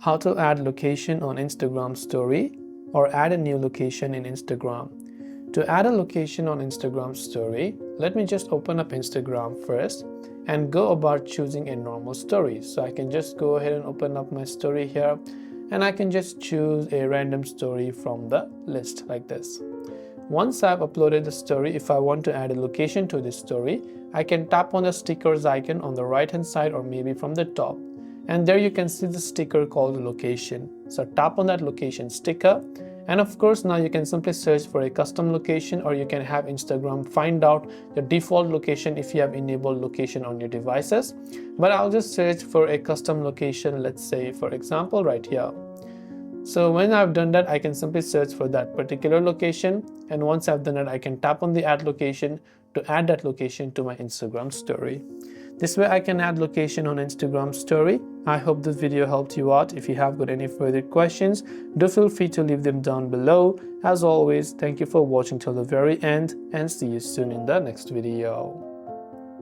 how to add location on Instagram story or add a new location in Instagram. To add a location on Instagram story, let me just open up Instagram first and go about choosing a normal story. So I can just go ahead and open up my story here, and I can just choose a random story from the list like this. Once I've uploaded the story, if I want to add a location to this story, I can tap on the stickers icon on the right hand side or maybe from the top. And there you can see the sticker called location. So tap on that location sticker, and of course now you can simply search for a custom location, or you can have Instagram find out your default location if you have enabled location on your devices. But I'll just search for a custom location, let's say for example right here. So when I've done that, I can simply search for that particular location, and once I've done it, I can tap on the add location to add that location to my Instagram story. This way I can add location on Instagram story. I hope this video helped you out. If you have got any further questions, do feel free to leave them down below. As always, thank you for watching till the very end, and see you soon in the next video.